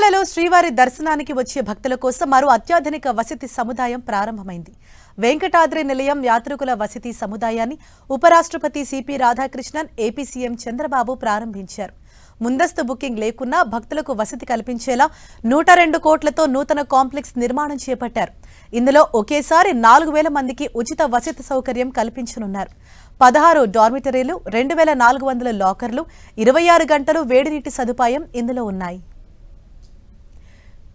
తిరుమలలో శ్రీవారి దర్శనానికి వచ్చే భక్తుల కోసం మరో అత్యాధునిక వసతి సముదాయం ప్రారంభమైంది. వెంకటాద్రి నిలయం యాత్రికుల వసతి సముదాయాన్ని ఉపరాష్ట్రపతి CP Radhakrishnan, AP CM Chandrababu ప్రారంభించారు. ముందస్తు బుకింగ్ లేకున్నా భక్తులకు వసతి కల్పించేలా 102 కోట్లతో నూతన కాంప్లెక్స్ నిర్మాణం చేపట్టారు. ఇందులో ఒకేసారి 4000 మందికి ఉచిత వసతి సౌకర్యం కల్పించనున్నారు. 16 డార్మిటరీలు, 2400 లాకర్లు, 26 గంటలు వేడినీటి సదుపాయం ఇందులో ఉన్నాయి.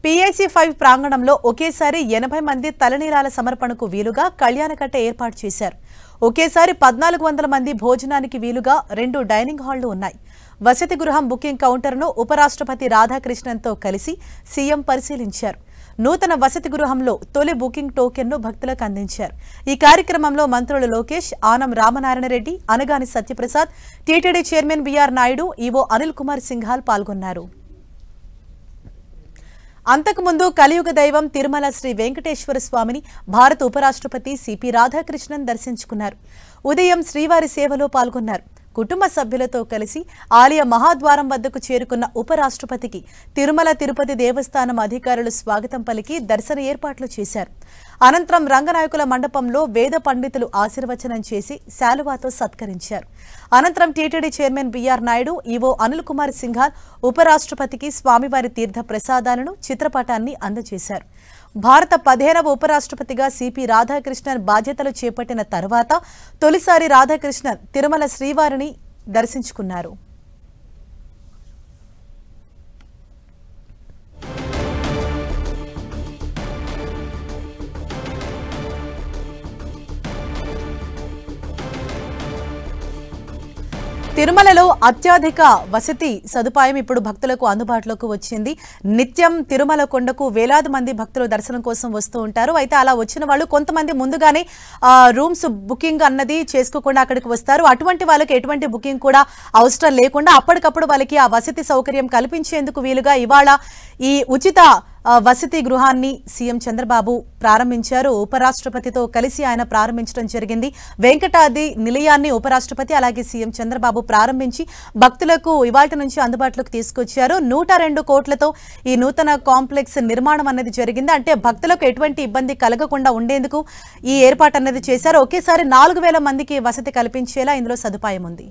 PIC5 ప్రాంగణంలో ఒకేసారి 80 మంది తలనీలాల సమర్పణకు వీలుగా కళ్యాణకట్ట ఏర్పాటు చేశారు. ఒకేసారి 1400 మంది భోజనానికి వీలుగా 2 డైనింగ్ హాళ్లు ఉన్నాయి. వసతి గృహం బుకింగ్ కౌంటర్ను ఉపరాష్ట్రపతి రాధాకృష్ణన్తో కలిసి సీఎం పరిశీలించారు. నూతన వసతి గృహంలో తొలి బుకింగ్ టోకెన్ను భక్తులకు అందించారు. ఈ కార్యక్రమంలో మంత్రులు Lokesh, Anam Ramanarayana Reddy, Anagani Satyaprasad, TTD chairman BR Naidu, EO Anil Kumar Singhal పాల్గొన్నారు. అంతకుముందు కలియుగ దైవం తిరుమల శ్రీ వెంకటేశ్వర స్వామిని భారత ఉపరాష్ట్రపతి సిపి రాధాకృష్ణన్ దర్శించుకున్నారు. ఉదయం శ్రీవారి సేవలో పాల్గొన్నారు. కుటుంబ సభ్యులతో కలిసి ఆలయ మహాద్వారం వద్దకు చేరుకున్న ఉపరాష్ట్రపతికి తిరుమల తిరుపతి దేవస్థానం అధికారులు స్వాగతం పలికి దర్శన ఏర్పాట్లు చేశారు. అనంతరం రంగనాయకుల మండపంలో వేద పండితులు ఆశీర్వచనం చేసి శాలువాతో సత్కరించారు. అనంతరం TTD chairman BR Naidu, EO Anil Kumar Singhal ఉపరాష్ట్రపతికి స్వామివారి తీర్థ ప్రసాదాలను, చిత్రపటాన్ని అందజేశారు. భారత 15వ ఉపరాష్ట్రపతిగా సిపి రాధాకృష్ణన్ బాధ్యతలు చేపట్టిన తర్వాత తొలిసారి రాధాకృష్ణన్ తిరుమల శ్రీవారిని దర్శించుకున్నారు. తిరుమలలో అత్యధిక వసతి సదుపాయం ఇప్పుడు భక్తులకు అందుబాటులోకి వచ్చింది. నిత్యం తిరుమల కొండకు వేలాది మంది భక్తులు దర్శనం కోసం వస్తూ ఉంటారు. అయితే అలా వచ్చిన వాళ్ళు కొంతమంది ముందుగానే రూమ్స్ బుకింగ్ అన్నది చేసుకోకుండా అక్కడికి వస్తారు. అటువంటి వాళ్ళకి ఎటువంటి బుకింగ్ కూడా అవసరం లేకుండా అప్పటికప్పుడు వాళ్ళకి ఆ వసతి సౌకర్యం కల్పించేందుకు వీలుగా ఇవాళ ఈ ఉచిత వసతి గృహాన్ని సీఎం చంద్రబాబు ప్రారంభించారు. ఉపరాష్ట్రపతితో కలిసి ఆయన ప్రారంభించడం జరిగింది. వెంకటాద్రి నిలయాన్ని ఉపరాష్ట్రపతి అలాగే సీఎం చంద్రబాబు ప్రారంభించి భక్తులకు ఇవాల్టి నుంచి అందుబాటులోకి తీసుకొచ్చారు. 102 కోట్లతో ఈ నూతన కాంప్లెక్స్ నిర్మాణం అనేది జరిగింది. అంటే భక్తులకు ఎటువంటి ఇబ్బంది కలగకుండా ఉండేందుకు ఈ ఏర్పాటు అనేది చేశారు. ఒకేసారి 4000 మందికి వసతి కల్పించేలా ఇందులో సదుపాయం ఉంది.